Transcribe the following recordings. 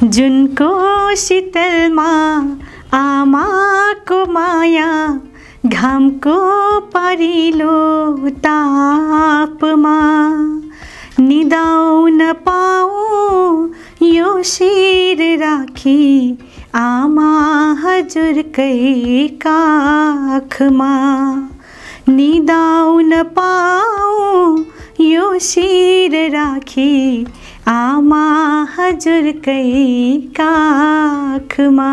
जुनको शीतलमा आमाको माया घामको परिलो तापमा निदाउन पाऊँ यो शिर राखी आमा हजुरकै काखमा निदाउन पाऊँ यो शिर राखी आमा हजुरकै काखमा।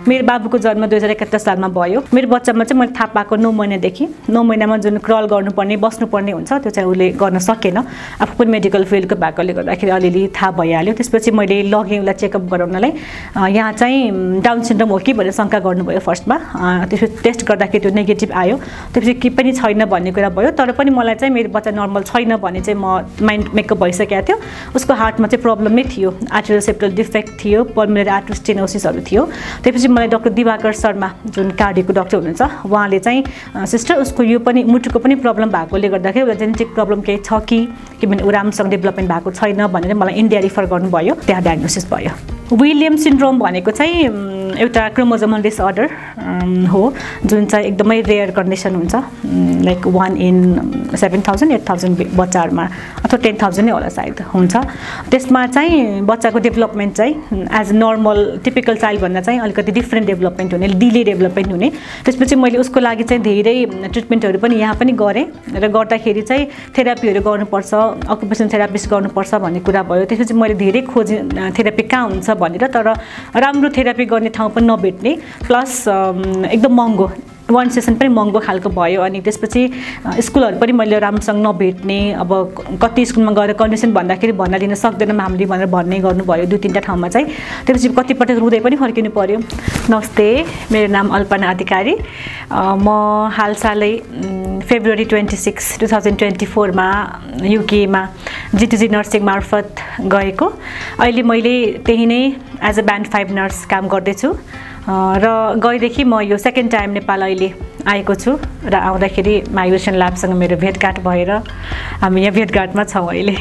मेरो बाबुको जन्म 2071 सालमा भयो। मेरो बच्चामा चाहिँ मैले थाहा पाएको 9 महिनादेखि 9 महिनामा जुन क्रल गर्नुपर्ने बस्नुपर्ने हुन्छ त्यो चाहिँ उसले गर्न सकेन। आफू पनि मेडिकल फिल्डको भएकोले गर्दाखेरि अलिअलि थाहा भइहाल्यो। त्यसपछि मैले लगेँ उसलाई चेकअप गराउनलाई। यहाँ चाहिँ डाउन सिन्ड्रोम हो कि भनेर शङ्का गर्नुभयो फर्स्टमा। त्यसपछि टेस्ट गर्दाखेरि त्यो नेगेटिभ आयो। त्यसपछि के पनि छैन भन्ने कुरा भयो। तर पनि मलाई चाहिँ मेरो बच्चा नर्मल छैन भन्ने चाहिँ म माइन्ड मेकअप भइसकेको थियो। उसको हार्टमा चाहिँ प्रब्लम नै थियो, आर्टेरियल सेप्टल डिफेक्ट थियो, पल्मोनरी आर्टरी स्टेनोसिसहरू थियो। त्यसपछि मलाई डाक्टर दिवाकर शर्मा जुन कार्डियोको डाक्टर हुनुहुन्छ उहाँले चाहिँ सिस्टर उसको यो पनि मुटुको पनि प्रब्लम भएकोले गर्दाखेरि उसलाई जेनेटिक प्रब्लम केही छ कि किनभने ऊ राम्रोसँग डेभलपमेन्ट भएको छैन भनेर मलाई इन्डिया रिफर गर्नुभयो। त्यहाँ डायग्नोसिस भयो। विलियम्स सिन्ड्रोम भनेको चाहिँ एउटा क्रोमोजोमल डिसअर्डर हो जुन चाहिँ एकदमै रेयर कन्डिसन हुन्छ। लाइक 1 in 7,000 8,000 बच्चाहरूमा अथवा 10,000 नै होला सायद हुन्छ। त्यसमा चाहिँ बच्चाको डेभलपमेन्ट चाहिँ एज नर्मल टिपिकल चाइल्ड भन्दा चाहिँ अलिकति डिफ्रेन्ट डेभलपमेन्ट हुने, डिले डेभलपमेन्ट हुने। त्यसपछि मैले उसको लागि चाहिँ धेरै ट्रिटमेन्टहरू पनि यहाँ पनि गरेँ र गर्दाखेरि चाहिँ थेरापीहरू गर्नुपर्छ, अकुपेसन थेरापिस्ट गर्नुपर्छ भन्ने कुरा भयो। त्यसपछि मैले धेरै खोजेँ थेरापी कहाँ हुन्छ भनेर, तर राम्रो थेरापी गर्ने ठाउँ पनि नभेट्ने, प्लस एकदम महँगो, 1 सेसन पनि महँगो खालको भयो। अनि त्यसपछि स्कुलहरू पनि मैले राम्रोसँग नभेट्ने, अब कति स्कुलमा गएर कन्डिसन भन्दाखेरि भन्न दिन सक्दैनौँ हामीले भनेर भन्ने गर्नुभयो 2-3टा ठाउँमा चाहिँ। त्यसपछि कतिपटक रुँदै पनि फर्किनु पर्यो। नमस्ते, मेरो नाम अल्पना अधिकारी। म हालसालै फेब्रुअरी 26, 2024मा युकेमा जिटिजी नर्सिङ मार्फत गएको। अहिले मैले त्यही नै एज अ ब्यान्ड 5 नर्स काम गर्दैछु र गएदेखि म यो सेकेन्ड टाइम नेपाल अहिले आएको छु र आउँदाखेरि माइग्रेसन ल्याबसँग मेरो भेटघाट भएर हामी यहाँ भेटघाटमा छौँ अहिले।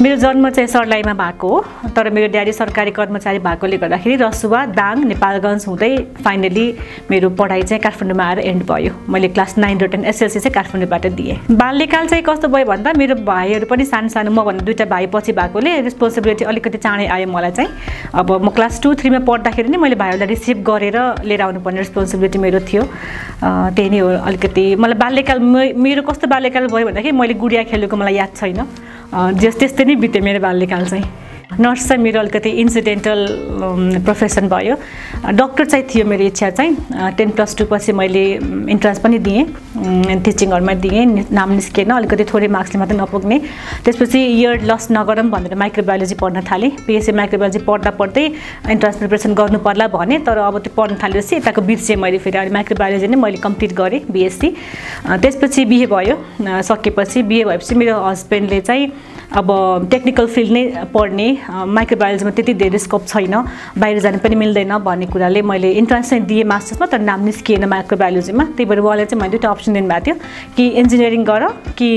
मेरो जन्म चाहिँ सर्लाहीमा भएको हो, तर मेरो ड्याडी सरकारी कर्मचारी भएकोले गर्दाखेरि रसुवा, दाङ, नेपालगञ्ज हुँदै फाइनली मेरो पढाइ चाहिँ काठमाडौँमा आएर एन्ड भयो। मैले क्लास 9 र 10 एसएलसी चाहिँ काठमाडौँबाट दिएँ। बाल्यकाल चाहिँ कस्तो भयो भन्दा मेरो भाइहरू पनि सानो सानो, म भन्दा 2टा भाइ पछि भएकोले रेस्पोन्सिबिलिटी अलिकति चाँडै आयो मलाई चाहिँ। अब म क्लास 2-3 मा पढ्दाखेरि नै मैले भाइहरूलाई रिसिभ गरेर लिएर आउनुपर्ने रेस्पोन्सिबिलिटी मेरो थियो। त्यही नै हो अलिकति। मलाई बाल्यकाल मेरो कस्तो बाल्यकाल भयो भन्दाखेरि मैले गुडिया खेलेको मलाई याद छैन। त्यस्तै नै बित्यो मेरो बाल्यकाल चाहिँ। नर्स चाहिँ मेरो अलिकति इन्सिडेन्टल प्रोफेसन भयो। डक्टर चाहिँ थियो मेरो इच्छा चाहिँ। 10+2 पछि मैले इन्ट्रान्स पनि दिएँ, टिचिङहरूमा दिएँ, नाम निस्केन, अलिकति थोरै मार्क्सले मात्रै नपुग्ने। त्यसपछि इयर लस नगरौँ भनेर माइक्रोबायोलोजी पढ्न थालेँ। पिएससी माइक्रोबायोलोजी पढ्दा पढ्दै इन्ट्रान्स प्रिपरेसन गर्नु पर्ला भने, तर अब त्यो पढ्न थालेपछि यताको बिर्सेँ मैले फेरि। अनि माइक्रोबायोलोजी नै मैले कम्प्लिट गरेँ बिएससी। त्यसपछि बिहे भयो। सकेपछि बिहे भएपछि मेरो हस्बेन्डले चाहिँ अब टेक्निकल फिल्ड नै पढ्ने, माइक्रोबायोलोजीमा त्यति धेरै स्कोप छैन, बाहिर जानु पनि मिल्दैन भन्ने कुराले मैले इन्ट्रान्स चाहिँ दिएँ मास्टर्समा, तर नाम निस्किएन माइक्रोबायोलोजीमा। त्यही भएर उहाँले चाहिँ मैले 2टा अप्सन दिनुभएको थियो कि इन्जिनियरिङ गर कि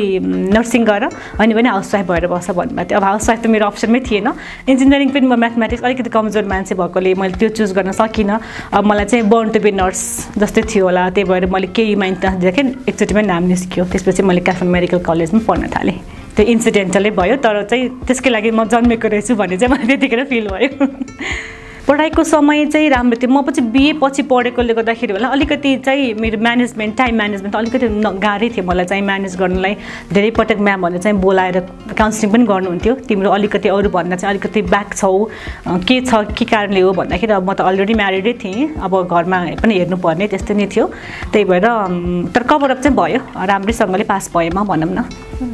नर्सिङ गर, अनि पनि हाउसवाइफ भएर बस भन्नुभएको थियो। अब हाउसवाइफ त मेरो अप्सनमै थिएन। इन्जिनियरिङ पनि म म्याथमेटिक्स अलिकति कमजोर मान्छे भएकोले मैले त्यो चुज गर्न सकिनँ। अब मलाई चाहिँ बर्न टु बी नर्स जस्तै थियो होला, त्यही भएर मैले केहीमा इन्ट्रान्स दिँदाखेरि एकचोटिमै नाम निस्क्यो। त्यसपछि मैले काठमाडौँ मेडिकल कलेजमा पढ्न थालेँ। त्यो इन्सिडेन्टलै भयो, तर चाहिँ त्यसकै लागि म जन्मेको रहेछु भन्ने चाहिँ मलाई त्यतिखेर फिल भयो। पढाइको समय चाहिँ राम्रो थियो। म पछि बिए पछि पढेकोले गर्दाखेरि होला अलिकति चाहिँ मेरो म्यानेजमेन्ट, टाइम म्यानेजमेन्ट अलिकति गाह्रै थियो मलाई चाहिँ म्यानेज गर्नलाई। धेरै पटक म्यामहरूले चाहिँ बोलाएर काउन्सिलिङ पनि गर्नुहुन्थ्यो, तिम्रो अलिकति अरू भन्दा चाहिँ अलिकति ब्याक छौ, के छ, के कारणले हो भन्दाखेरि अब म त अलरेडी म्यारिडै थिएँ, अब घरमा पनि हेर्नुपर्ने त्यस्तै नै थियो। त्यही भएर तर कभरअप चाहिँ भयो, राम्रैसँगले पास भएँ म भनौँ न,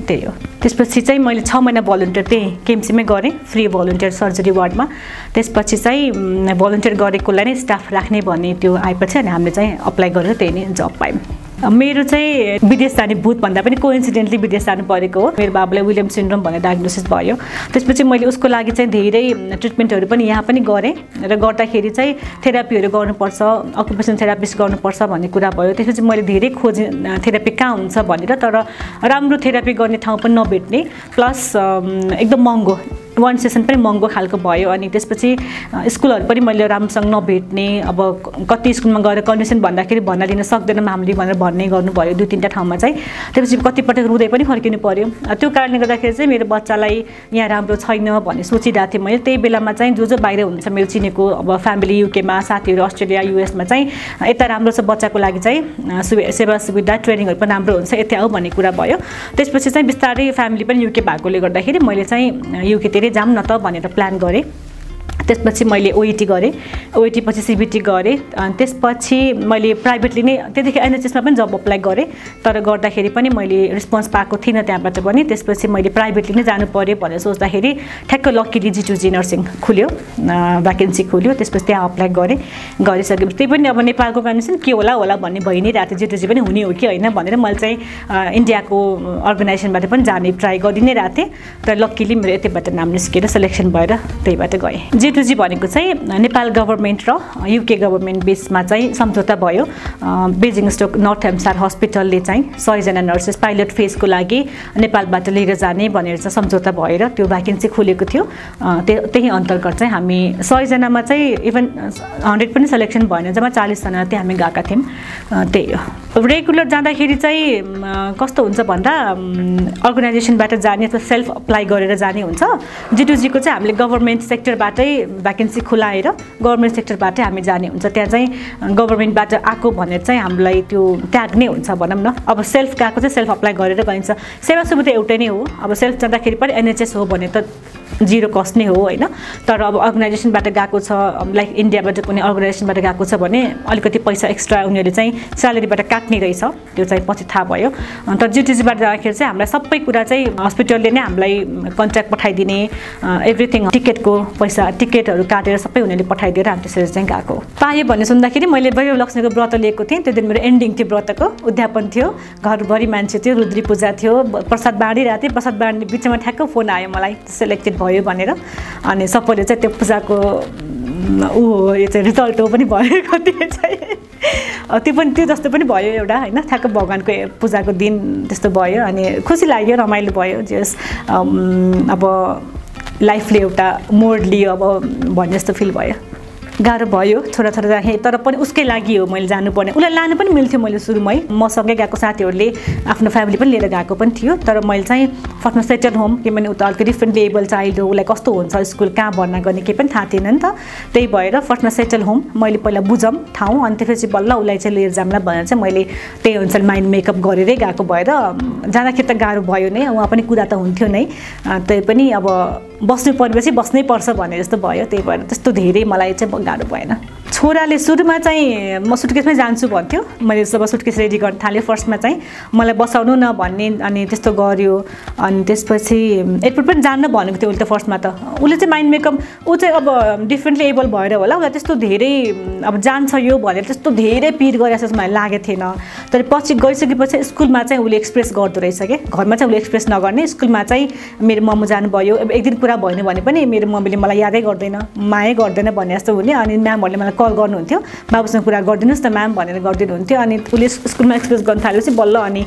त्यही हो। त्यसपछि चाहिँ मैले 6 महिना भलन्टियर त्यही केएमसीमै गरेँ, फ्री भलन्टियर सर्जरी वार्डमा। त्यसपछि चाहिँ भलन्टियर गरेकोलाई नै स्टाफ राख्ने भन्ने त्यो आएपछि अनि हामीले चाहिँ अप्लाई गरेर त्यही नै जब पायौँ। मेरो चाहिँ विदेश जाने भूत भन्दा पनि कोइन्सिडेन्टली विदेश जानु परेको हो। मेरो बाबुलाई विलियम सिन्ड्रोम भनेर डायग्नोसिस भयो। त्यसपछि मैले उसको लागि चाहिँ धेरै ट्रिटमेन्टहरू पनि यहाँ पनि गरेँ र गर्दाखेरि चाहिँ थेरापीहरू गर्नुपर्छ, अकुपेसन थेरापिस्ट गर्नुपर्छ भन्ने कुरा भयो। त्यसपछि मैले धेरै खोजेँ थेरापी कहाँ हुन्छ भनेर, तर राम्रो थेरापी गर्ने ठाउँ पनि नभेट्ने, प्लस एकदम महँगो, 1 सेसन पनि महँगो खालको भयो अनि त्यसपछि स्कुलहरू पनि मैले राम्रोसँग नभेट्ने अब कति स्कुलमा गएर कन्डिसन भन्दाखेरि भन्न दिन सक्दैनौँ हामीले भनेर भन्ने गर्नुभयो 2-3टा ठाउँमा चाहिँ त्यसपछि कतिपटक रुँदै पनि फर्किनु पर्यो त्यो कारणले गर्दाखेरि चाहिँ मेरो बच्चालाई यहाँ राम्रो छैन भन्ने सोचिरहेको थिएँ मैले त्यही बेलामा चाहिँ जो बाहिर हुनुहुन्छ मेरो चिनेको अब फ्यामिली युकेमा साथीहरू अस्ट्रेलिया युएसमा चाहिँ यता राम्रो छ बच्चाको लागि चाहिँ सेवा सुविधा ट्रेनिङहरू पनि राम्रो हुन्छ यता आऊ भन्ने कुरा भयो त्यसपछि चाहिँ बिस्तारै फ्यामिली पनि युके भएकोले गर्दाखेरि मैले चाहिँ युकेतिर जाऊँ न त भनेर प्लान गरेँ त्यसपछि मैले ओइटी गरेँ ओइटी पछि सीबीटी गरेँ अनि त्यसपछि मैले प्राइभेटली नै त्यतिखेर एनएचएसमा पनि जब अप्लाई गरेँ तर गर्दाखेरि पनि मैले रेस्पोन्स पाएको थिइनँ त्यहाँबाट पनि त्यसपछि मैले प्राइभेटली नै जानु पर्यो भनेर सोच्दाखेरि ठ्याक्क लक्कीली G2G नर्सिङ खुल्यो भ्याकेन्सी खुल्यो त्यसपछि त्यहाँ अप्लाई गरेँ गरिसकेपछि त्यही पनि अब नेपालको कन्डिसन के होला भन्ने भइ नै रहेको थियो G2G पनि हुने हो कि होइन भनेर मैले चाहिँ इन्डियाको अर्गनाइजेसनबाट पनि जाने ट्राई गरि नै रहेको थिएँ तर लक्कीली मेरो यतैबाट नाम निस्केर सेलेक्सन भएर त्यहीबाट गएँ G2G भनेको चाहिँ नेपाल गभर्मेन्ट र युके गभर्मेन्ट बेसमा चाहिँ सम्झौता भयो बेजिङस्टोक नर्थ हेम्पसायर हस्पिटलले चाहिँ 100 जना नर्सेस पाइलट फेजको लागि नेपालबाट लिएर जाने भनेर चाहिँ सम्झौता भएर त्यो भ्याकेन्सी खुलेको थियो त्यही अन्तर्गत चाहिँ हामी 100 जनामा चाहिँ इभन 100 पनि सेलेक्सन भएन जम्मा 40 जना चाहिँ हामी गएका थियौँ त्यही हो रेगुलर जाँदाखेरि चाहिँ कस्तो हुन्छ भन्दा अर्गनाइजेसनबाट जाने अथवा सेल्फ अप्लाई गरेर जाने हुन्छ G2G को चाहिँ हामीले गभर्मेन्ट सेक्टरबाटै भ्याकेन्सी खुलाएर गभर्मेन्ट सेक्टरबाटै हामी जाने हुन्छ त्यहाँ चाहिँ गभर्मेन्टबाट आएको भनेर चाहिँ हामीलाई त्यो ट्याग नै हुन्छ भनौँ न अब सेल्फ गएको चाहिँ सेल्फ अप्लाई गरेर गइन्छ सेवा सुविधा एउटै नै हो अब सेल्फ जाँदाखेरि पनि एनएचएस हो भने त 0 कस्ट नै हो होइन तर अब अर्गनाइजेसनबाट गएको छ लाइक इन्डियाबाट कुनै अर्गनाइजेसनबाट गएको छ भने अलिकति पैसा एक्स्ट्रा उनीहरूले चाहिँ स्यालेरीबाट काट्ने रहेछ त्यो चाहिँ पछि थाहा भयो तर G2Gबाट जाँदाखेरि चाहिँ हामीलाई सबै कुरा चाहिँ हस्पिटलले नै हामीलाई कन्ट्र्याक्ट पठाइदिने एभ्रिथिङ टिकटको पैसा टिकटहरू काटेर सबै उनीहरूले पठाइदिएर हामी त्यसरी चाहिँ गएको पाएँ भन्ने सुन्दाखेरि मैले वैभव लक्ष्मीको व्रत लिएको थिएँ त्यो दिन मेरो एन्डिङ थियो व्रतको उद्यापन थियो घरभरि मान्छे थियो रुद्री पूजा थियो प्रसाद बाँडिरहेको थिएँ प्रसाद बाँड्ने बिचमा ठ्याक्क फोन आयो मलाई सेलेक्टेड भयो भनेर अनि सबैले चाहिँ त्यो पूजाको यो चाहिँ रिजल्ट हो पनि भयो कति चाहिँ त्यो जस्तो पनि भयो एउटा होइन ठ्याक्क भगवानको पूजाको दिन त्यस्तो भयो अनि खुसी लाग्यो रमाइलो भयो जस अब लाइफले एउटा मोड लियो अब भन्ने जस्तो फिल भयो गाह्रो भयो छोराछोरा राखेँ तर पनि उसकै लागि हो मैले जानुपर्ने उसलाई लानु पनि मिल्थ्यो मैले सुरुमै मसँगै गएको साथीहरूले आफ्नो फ्यामिली पनि लिएर गएको पनि थियो तर मैले चाहिँ फर्स्टमा सेटल होम किनभने उता अलिक डिफ्रेन्ट एबल चाइल्ड हो उसलाई कस्तो हुन्छ स्कुल कहाँ भर्ना गर्ने केही पनि थाहा थिएन नि त त्यही भएर फर्स्टमा सेटल होम मैले पहिला बुझौँ ठाउँ अनि त्यसपछि बल्ल उसलाई चाहिँ लिएर जाउँला भनेर चाहिँ मैले त्यही अनुसार माइन्ड मेकअप गरेरै गएको भएर जाँदाखेरि त गाह्रो भयो नै उहाँ पनि कुरा त हुन्थ्यो नै त्यही पनि अब बस्नु परेपछि बस्नै पर्छ भन्ने जस्तो भयो त्यही भएर त्यस्तो धेरै मलाई चाहिँ गाह्रो भएन छोराले सुरुमा चाहिँ म सुटकेसमै जान्छु भन्थ्यो मैले जब सुटकेस रेडी गर्न थालेँ फर्स्टमा चाहिँ मलाई बसाउनु न भन्ने अनि त्यस्तो गर्यो अनि त्यसपछि एयरपोर्ट पनि जान्न भनेको थियो उसले त फर्स्टमा त उसले चाहिँ माइन्ड मेकअप ऊ चाहिँ अब डिफ्रेन्टली एबल भएर होला उसलाई त्यस्तो धेरै अब जान्छ यो भनेर त्यस्तो धेरै पिर गरेर जस्तो मलाई लागेको थिएन तर पछि गइसकेपछि स्कुलमा चाहिँ उसले एक्सप्रेस गर्दो रहेछ क्या घरमा चाहिँ उसले एक्सप्रेस नगर्ने स्कुलमा चाहिँ मेरो मम्मी जानुभयो अब एक दिन कुरा भएन भने पनि मेरो मम्मीले मलाई यादै गर्दैन मायै गर्दैन भन्ने जस्तो हुने अनि म्यामहरूले मलाई कल गर्नुहुन्थ्यो बाबुसँग कुरा गरिदिनुहोस् न म्याम भनेर गरिदिनुहुन्थ्यो अनि उसले स्कुलमा एक्सप्रेस गर्न थालेपछि बल्ल अनि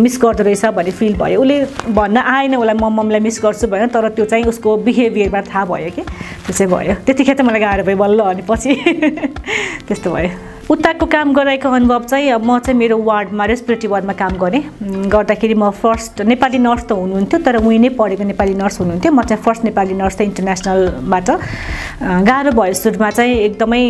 मिस गर्दो रहेछ भन्ने फिल भयो उसले भन्न आएन उसलाई म मम्मीलाई मिस गर्छु भनेर तर त्यो चाहिँ उसको बिहेभियरमा थाहा भयो कि त्यो चाहिँ भयो त्यतिखेर चाहिँ मलाई गाह्रो भयो बल्ल अनि पछि त्यस्तो भयो उताको काम गराएको अनुभव चाहिँ अब म चाहिँ मेरो वार्डमा रेस्पिरेटरी वार्डमा काम गरेँ गर्दाखेरि म फर्स्ट नेपाली नर्स त हुनुहुन्थ्यो तर उही नै पढेको नेपाली नर्स हुनुहुन्थ्यो म चाहिँ फर्स्ट नेपाली नर्स चाहिँ इन्टरनेसनलबाट गाह्रो भयो सुरुमा चाहिँ एकदमै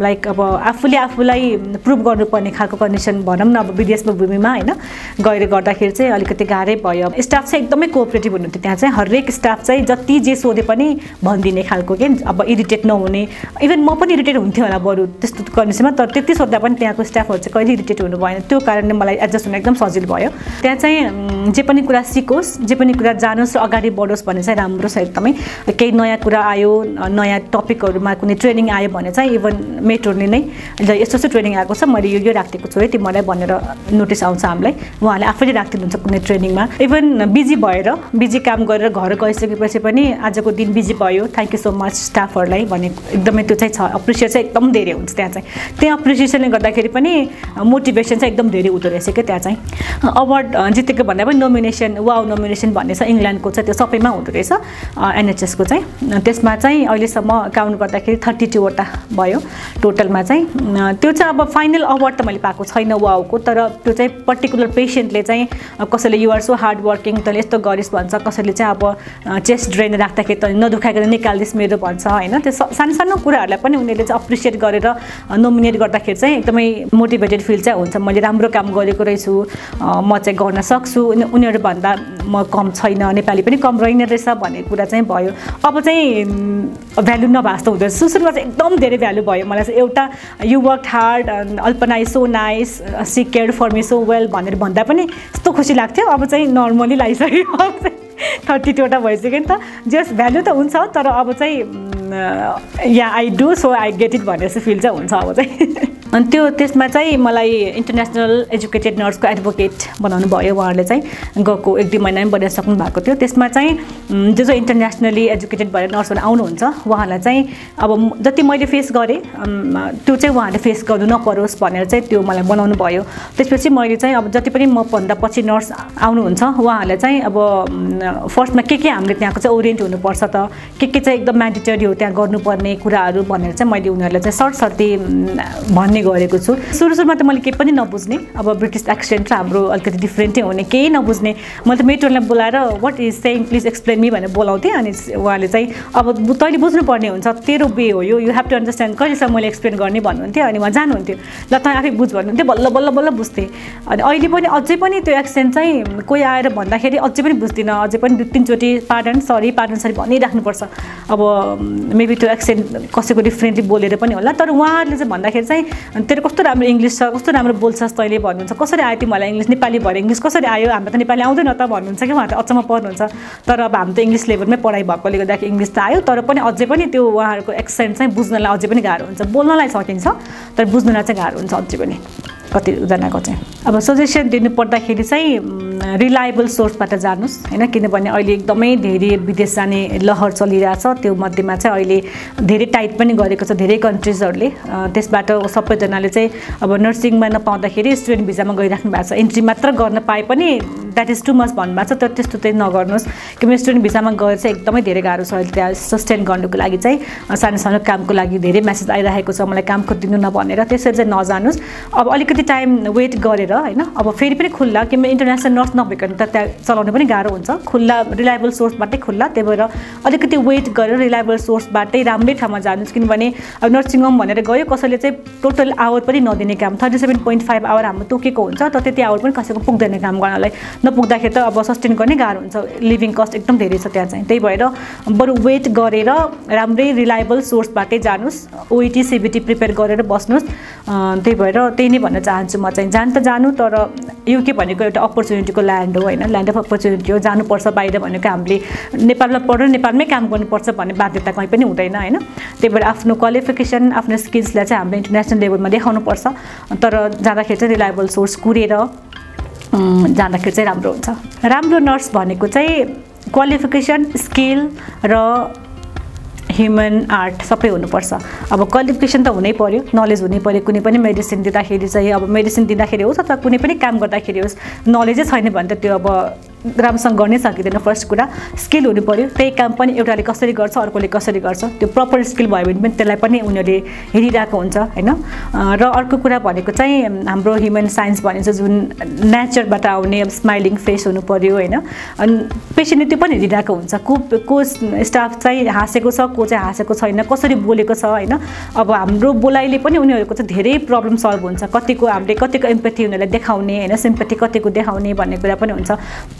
लाइक अब आफूलाई प्रुभ गर्नुपर्ने खालको कन्डिसन भनौँ न अब विदेशमा भूमिमा होइन गएर गर्दाखेरि चाहिँ अलिकति गाह्रै भयो स्टाफ चाहिँ एकदमै कोअपरेटिभ हुनुहुन्थ्यो त्यहाँ चाहिँ हरेक स्टाफ चाहिँ जति जे सोधे पनि भनिदिने खालको के अब इरिटेट नहुने इभन म पनि इरिटेट हुन्थ्यो होला बरु त्यस्तो कन्डिसनमा तर त्यति सोध्दा पनि त्यहाँको स्टाफहरू चाहिँ कहिले इरिटेट हुनु भएन त्यो कारणले मलाई एडजस्ट हुन एकदम सजिलो भयो त्यहाँ चाहिँ जे पनि कुरा सिकोस् जे पनि कुरा जानोस् र अगाडि बढोस् भन्ने चाहिँ राम्रो छ एकदमै केही नयाँ कुरा आयो नयाँ टपिकहरूमा कुनै ट्रेनिङ आयो भने चाहिँ इभन मेट्रोले नै यस्तो यस्तो ट्रेनिङ आएको छ मैले यो राखिदिएको छु है तिमीलाई भनेर नोटिस आउँछ हामीलाई उहाँले आफैले राखिदिनुहुन्छ कुनै ट्रेनिङमा इभन बिजी काम गरेर घर गइसकेपछि पनि आजको दिन बिजी भयो थ्याङ्क यू सो मच स्टाफहरूलाई भने एकदमै त्यो चाहिँ छ अप्रिसिएट चाहिँ एकदम धेरै हुन्छ त्यहाँ चाहिँ त्यहाँ अप्रिसिएसनले गर्दाखेरि पनि मोटिभेसन चाहिँ एकदम धेरै हुँदो रहेछ क्या त्यहाँ चाहिँ। अवार्ड जितेको भन्दा पनि नोमिनेसन नोमिनेसन भन्ने छ इङ्ल्यान्डको चाहिँ, त्यो सबैमा हुँदो रहेछ एनएचएसको चाहिँ। त्यसमा चाहिँ अहिलेसम्म काउन्ट गर्दाखेरि 32 वटा भयो टोटलमा चाहिँ। त्यो चाहिँ अब फाइनल अवार्ड त मैले पाएको छैन वाउको, तर त्यो चाहिँ पर्टिकुलर पेसेन्टले चाहिँ कसैले युआर सो हार्ड वर्किङ तैँले यस्तो गरिस् भन्छ, कसैले चाहिँ अब चेस्ट ड्रेन राख्दाखेरि त नदुखाइकन निकाल्दिस् मेरो भन्छ होइन। त्यो सानो सानो कुराहरूलाई पनि उनीहरूले चाहिँ अप्रिसिएट गरेर नोमिनेट गर्दाखेरि चाहिँ एकदमै मोटिभेटेड फिल चाहिँ हुन्छ। मैले राम्रो काम गरेको रहेछु, म चाहिँ गर्न सक्छु, उनीहरूभन्दा म कम छैन, नेपाली पनि कम रहेन रहेछ भन्ने कुरा चाहिँ भयो। अब चाहिँ भ्यालु नभए जस्तो हुँदो रहेछ। सुरुमा चाहिँ एकदम धेरै भ्यालु भयो मलाई चाहिँ। एउटा you work hard, Alpana is so nice, she care for me so well भनेर भन्दा पनि यस्तो खुसी लाग्थ्यो। अब चाहिँ नर्मली लागिसक्यो, अब चाहिँ 32 वटा भइसक्यो नि त। जस भ्यालु त हुन्छ, तर अब चाहिँ या I do so I get it भन्ने जस्तो फिल चाहिँ हुन्छ अब चाहिँ। अनि त्यसमा चाहिँ मलाई इन्टरनेसनल एजुकेटेड नर्सको एडभोकेट बनाउनु भयो उहाँहरूले चाहिँ। गएको 1-2 महिनामै बनाइसक्नु भएको थियो। त्यसमा चाहिँ जो इन्टरनेसनली एजुकेटेड भएर नर्सहरू आउनुहुन्छ उहाँहरूलाई चाहिँ अब जति मैले फेस गरेँ त्यो चाहिँ उहाँहरूले फेस गर्नु नपरोस् भनेर चाहिँ त्यो मलाई बनाउनु भयो। त्यसपछि मैले चाहिँ अब जति पनि म भन्दा पछि नर्स आउनुहुन्छ उहाँहरूलाई चाहिँ अब फर्स्टमा के हामीले त्यहाँको चाहिँ ओरिएन्ट हुनुपर्छ त, के चाहिँ एकदम म्यान्डेटरी हो त्यहाँ गर्नुपर्ने कुराहरू भनेर चाहिँ मैले उनीहरूलाई चाहिँ सर्टसर्ती भन्ने गरेको छु। सुरुमा त मैले केही पनि नबुझ्ने, अब ब्रिटिस एक्सेन्ट र हाम्रो अलिकति डिफ्रेन्टै हुने, केही नबुझ्ने। मैले त मेट्रोनलाई बोलाएर what is saying please explain me भनेर बोलाउँथेँ। अनि उहाँले चाहिँ अब तैँले बुझ्नुपर्ने हुन्छ, तेरो वे हो यो, यु हेभ टु अन्डरस्ट्यान्ड, कहिलेसम्म मैले एक्सप्लेन गर्ने भन्नुहुन्थ्यो। अनि उहाँ जानुहुन्थ्यो, ल तँ आफै बुझ भन्नुहुन्थ्यो, बल्ल बल्ल बल्ल बुझ्थेँ। अनि अहिले पनि अझै पनि त्यो एक्सेन्ट चाहिँ कोही आएर भन्दाखेरि अझै पनि बुझ्दिनँ, अझै पनि 2-3 चोटि पार्डन सरी भनिराख्नुपर्छ। अब मेबी त्यो एक्सेन्ट कसैको डिफ्रेन्टली बोलेर पनि होला, तर उहाँहरूले चाहिँ भन्दाखेरि चाहिँ तेरो कस्तो राम्रो इङ्ग्लिस छ, कस्तो राम्रो बोल्छस् तैँले भन्नुहुन्छ, कसरी आयो तिमीलाई इङ्ग्लिस, नेपाली भएर इङ्ग्लिस कसरी आयो, हाम्रो त नेपाली आउँदैन त भन्नुहुन्छ कि उहाँ त अचम्म पर्नुहुन्छ। तर अब हाम्रो त इङ्ग्लिस लेभलमै पढाइ भएकोले गर्दाखेरि इङ्ग्लिस त आयो, तर पनि अझै पनि त्यो उहाँहरूको एक्सेन्ट चाहिँ बुझ्नलाई अझै पनि गाह्रो हुन्छ। बोल्नलाई सकिन्छ तर बुझ्नलाई चाहिँ गाह्रो हुन्छ अझै पनि कतिजनाको चाहिँ। अब सजेसन दिनु पर्दाखेरि चाहिँ रिलायबल सोर्सबाट जानुहोस् होइन, किनभने अहिले एकदमै धेरै विदेश जाने लहर चलिरहेछ। त्यो मध्येमा चाहिँ अहिले धेरै टाइट पनि गरेको छ धेरै कन्ट्रिजहरूले। त्यसबाट सबैजनाले चाहिँ अब नर्सिङमा नपाउँदाखेरि स्टुडेन्ट भिजामा गइराख्नु भएको छ। एन्ट्री मात्र गर्न पाए पनि द्याट इज टु मच भन्नुभएको छ, तर त्यस्तो चाहिँ नगर्नुहोस्। किनभने स्टुडेन्ट भिजामा गएर चाहिँ एकदमै धेरै गाह्रो छ अहिले त्यहाँ सस्टेन गर्नुको लागि चाहिँ। सानो सानो कामको लागि धेरै मेसेज आइरहेको छ मलाई काम खोजिदिनु न भनेर, त्यसरी चाहिँ नजानुहोस्। अब अलिकति टाइम वेट गरेर होइन, अब फेरि पनि खुल्ला, किनभने इन्टरनेसनल नर्स नभइकन त त्यहाँ चलाउनु पनि गाह्रो हुन्छ। खुल्ला रिलायबल सोर्सबाटै खुल्ला, त्यही भएर अलिकति वेट गरेर रिलायबल सोर्सबाटै राम्रै ठाउँमा जानुहोस्। किनभने अब नर्सिङ होम भनेर गयो कसैले चाहिँ टोटल आवर पनि नदिने काम, 37.5 आवर हाम्रो तोकेको हुन्छ, तर त्यति आवर पनि कसैको पुग्दैन काम गर्नलाई। नपुग्दाखेरि त अब सस्टेन गर्ने गाह्रो हुन्छ, लिभिङ कस्ट एकदम धेरै छ त्यहाँ चाहिँ। त्यही भएर बरु वेट गरेर राम्रै रिलायबल सोर्सबाटै जानुहोस्, ओइटी सिबिटी प्रिपेयर गरेर बस्नुहोस्। त्यही भएर त्यही नै भन्न चाहन्छु म चाहिँ। जान त जानु, तर युके भनेको एउटा अपर्च्युनिटीको ल्यान्ड हो होइन, ल्यान्ड अफ अपर्च्युनिटी हो। जानुपर्छ बाहिर भनेको हामीले नेपालमा पढेर नेपालमै काम गर्नुपर्छ भन्ने बाध्यता कहीँ पनि हुँदैन होइन। त्यही भएर आफ्नो क्वालिफिकेसन आफ्नो स्किल्सलाई चाहिँ हामीले इन्टरनेसनल लेभलमा देखाउनुपर्छ, तर जाँदाखेरि चाहिँ रिलायबल सोर्स कुरेर जाँदाखेरि चाहिँ राम्रो हुन्छ। राम्रो नर्स भनेको चाहिँ क्वालिफिकेसन, स्किल र ह्युमन आर्ट सबै हुनुपर्छ। अब क्वालिफिकेसन त हुनै पर्यो, नलेज हुनै पर्यो। कुनै पनि मेडिसिन दिँदाखेरि चाहिँ अब मेडिसिन दिँदाखेरि होस् अथवा कुनै पनि काम गर्दाखेरि होस्, नलेजै छैन भने त त्यो अब राम्रोसँग गर्नै सकिँदैन। फर्स्ट कुरा स्किल हुनु पर्यो, त्यही काम पनि एउटाले कसरी गर्छ अर्कोले कसरी गर्छ, त्यो प्रपर स्किल भयो भने पनि त्यसलाई पनि उनीहरूले हेरिरहेको हुन्छ होइन। र अर्को कुरा भनेको चाहिँ हाम्रो ह्युमन साइन्स भनिन्छ जुन नेचरबाट आउने अब स्माइलिङ फेस हुनु पर्यो होइन। अनि पेसेन्टले त्यो पनि हेरिरहेको हुन्छ, को स्टाफ चाहिँ हाँसेको छ, को चाहिँ हाँसेको छैन, कसरी बोलेको छ होइन। अब हाम्रो बोलाइले पनि उनीहरूको चाहिँ धेरै प्रब्लम सल्भ हुन्छ। कतिको हामीले कतिको एम्पैथी उनीहरूलाई देखाउने होइन, सिम्पैथी कतिको देखाउने भन्ने कुरा पनि हुन्छ।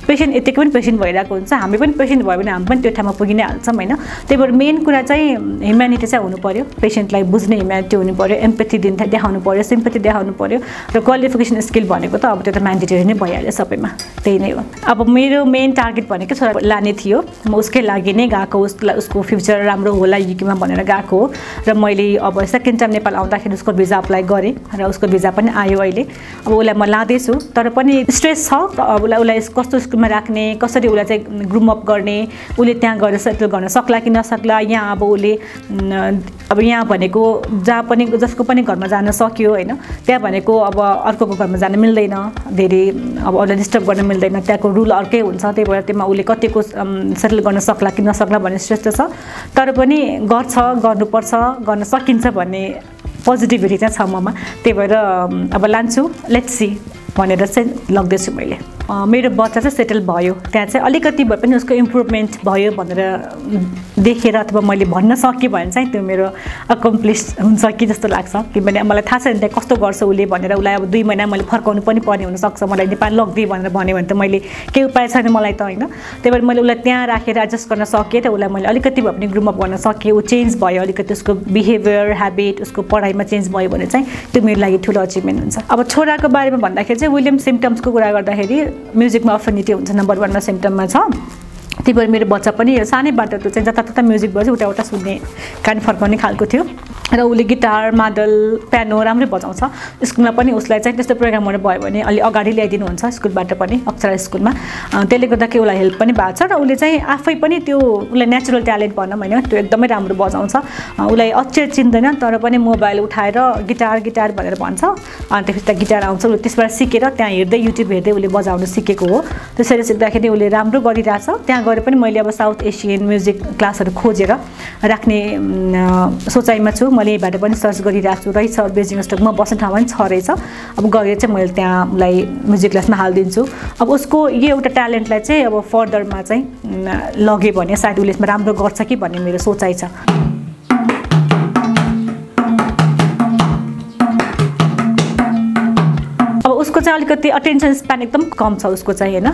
पेसेन्ट यतिकै पनि पेसेन्ट भइरहेको हुन्छ, हामी पनि पेसेन्ट भयो भने हामी पनि त्यो ठाउँमा पुगि नै हाल्छौँ होइन। त्यही भएर मेन कुरा चाहिँ ह्युम्यानिटी चाहिँ हुनु पर्यो, पेसेन्टलाई बुझ्ने ह्युम्यानिटी हुनु पर्यो, एम्पैथी देखाउनु पर्यो, सिम्पैथी देखाउनु पर्यो। र क्वालिफिकेसन स्किल भनेको त अब त्यो त म्यान्डेटरी नै भइहाल्यो सबैमा, त्यही नै हो। अब मेरो मेन टार्गेट भनेको छोरा लाने थियो, म उसकै लागि नै गएको, उसको फ्युचर राम्रो होला युकेमा भनेर गएको हो। र मैले अब सेकेन्ड टाइम नेपाल आउँदाखेरि उसको भिजा अप्लाई गरेँ र उसको भिजा पनि आयो अहिले। अब उसलाई म लाँदैछु, तर पनि स्ट्रेस छ। अब उसलाई कस्तो स्टेजमा राख्ने, कसरी उसलाई चाहिँ ग्रुम अप गर्ने, उसले त्यहाँ गएर सेटल गर्न सक्ला कि नसक्ला, यहाँ अब उसले अब यहाँ भनेको जहाँ पनि जसको पनि घरमा जान सक्यो होइन, त्यहाँ भनेको अब अर्कोको घरमा जान मिल्दैन, धेरै अब उसलाई डिस्टर्ब गर्न मिल्दैन, त्यहाँको रुल अर्कै हुन्छ, त्यही भएर त्यसमा उसले कतिको सेटल गर्न सक्ला कि नसक्ला भन्ने श्रेष्ठ छ। तर पनि गर्नुपर्छ, गर्न सकिन्छ भन्ने पोजिटिभिटी चाहिँ छ ममा, त्यही भएर अब लान्छु, लेट्स सी भनेर चाहिँ लग्दैछु मैले। मेरो बच्चा चाहिँ सेटल भयो, त्यहाँ चाहिँ अलिकति भए पनि उसको इम्प्रुभमेन्ट भयो भनेर देखेर अथवा मैले भन्न सकेँ भने चाहिँ त्यो मेरो अकम्प्लिस हुन्छ कि जस्तो लाग्छ। किनभने मलाई थाहा छ नि त्यहाँ कस्तो गर्छ उसले भनेर, उसलाई अब 2 महिना मैले फर्काउनु पनि पर्ने हुनसक्छ, मलाई नेपाल लगिदिएँ भनेर भन्यो भने त मैले केही उपाय छैन मलाई त होइन। त्यही भएर मैले उसलाई त्यहाँ राखेर एडजस्ट गर्न सकेँ, त उसलाई मैले अलिकति भए पनि ग्रुम अप गर्न सकेँ, ऊ चेन्ज भयो, अलिकति उसको बिहेभियर ह्याबिट उसको पढाइमा चेन्ज भयो भने चाहिँ त्यो मेरो लागि ठुलो अचिभमेन्ट हुन्छ। अब छोराको बारेमा भन्दाखेरि चाहिँ विलियम सिम्पटम्सको कुरा गर्दाखेरि म्युजिकमा अफिनिटी हुन्छ, नम्बर 1मा सिम्पटममा छ। त्यही भएर मेरो बच्चा पनि सानैबाट त्यो चाहिँ जतातता म्युजिक बज्यो उता सुन्ने कान फर्काउने खालको थियो र उसले गिटार, मादल, पियानो राम्रै बजाउँछ। स्कुलमा पनि उसलाई चाहिँ त्यस्तो प्रोग्रामहरू भयो भने अलि अगाडि ल्याइदिनुहुन्छ स्कुलबाट पनि, अक्षरा स्कुलमा, त्यसले गर्दाखेरि उसलाई हेल्प पनि भएको छ र उसले चाहिँ आफै पनि त्यो उसलाई नेचुरल ट्यालेन्ट भनौँ होइन, त्यो एकदमै राम्रो बजाउँछ। उसलाई अक्षर चिन्दैन तर पनि मोबाइल उठाएर गिटार भनेर भन्छ, अनि त्यसपछि त्यहाँ गिटार आउँछ, उसले त्यसबाट सिकेर त्यहाँ हेर्दै युट्युब हेर्दै उसले बजाउनु सिकेको हो। त्यसरी सिक्दाखेरि उसले राम्रो गरिरहेछ। त्यहाँ गएर पनि मैले अब साउथ एसियन म्युजिक क्लासहरू खोजेर राख्ने सोचाइमा छु। मैले यहीँबाट पनि सर्च गरिरहेको छु, रहेछ बेजिङ स्टक म बस्ने ठाउँमा पनि छ रहेछ, अब गएर चाहिँ मैले त्यहाँ उसलाई म्युजिक क्लासमा हालिदिन्छु। अब उसको यो एउटा ट्यालेन्टलाई चाहिँ अब फर्दरमा चाहिँ लग्यो भने सायद उसले यसमा राम्रो गर्छ कि भन्ने मेरो सोचाइ छ। उसको चाहिँ अलिकति अटेन्सन स्प्यान एकदम कम छ उसको चाहिँ होइन,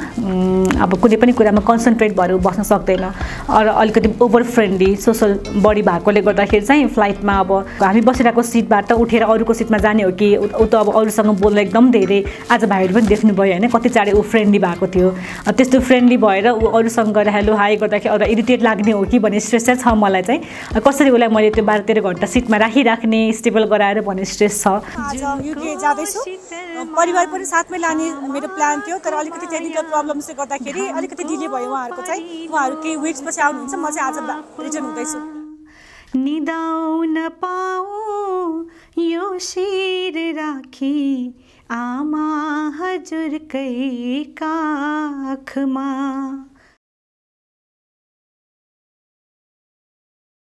अब कुनै पनि कुरामा कन्सन्ट्रेट भएर बस्न सक्दैन, र अलिकति ओभर फ्रेन्डली सोसल बडी भएकोले गर्दाखेरि चाहिँ फ्लाइटमा अब हामी बसिरहेको सिटबाट उठेर अरूको सिटमा जाने हो कि ऊ त अब अरूसँग बोल्न एकदम धेरै, आज भाइहरू पनि देख्नुभयो होइन कति चाँडै ऊ फ्रेन्डली भएको थियो, त्यस्तो फ्रेन्डली भएर ऊ अरूसँग गएर हेलो हाई गर्दाखेरि अरू इरिटेट लाग्ने हो कि भन्ने स्ट्रेस चाहिँ छ मलाई चाहिँ, कसरी उसलाई मैले त्यो 12-13 घन्टा सिटमा राखिराख्ने स्टेबल गराएर भन्ने स्ट्रेस छ। आज युके जाँदैछु, परिवार पनि साथमै लाने मेरो प्लान थियो, तर अलिकति टेक्निकल प्रब्लमले गर्दाखेरि अलिकति डिले भयो उहाँहरूको चाहिँ, उहाँहरू केही विक्स पछि आउनुहुन्छ, म चाहिँ आज रिटर्न हुँदैछु। निदाउन पाऊ यो शिर राखी आमा हजुरकै काखमा।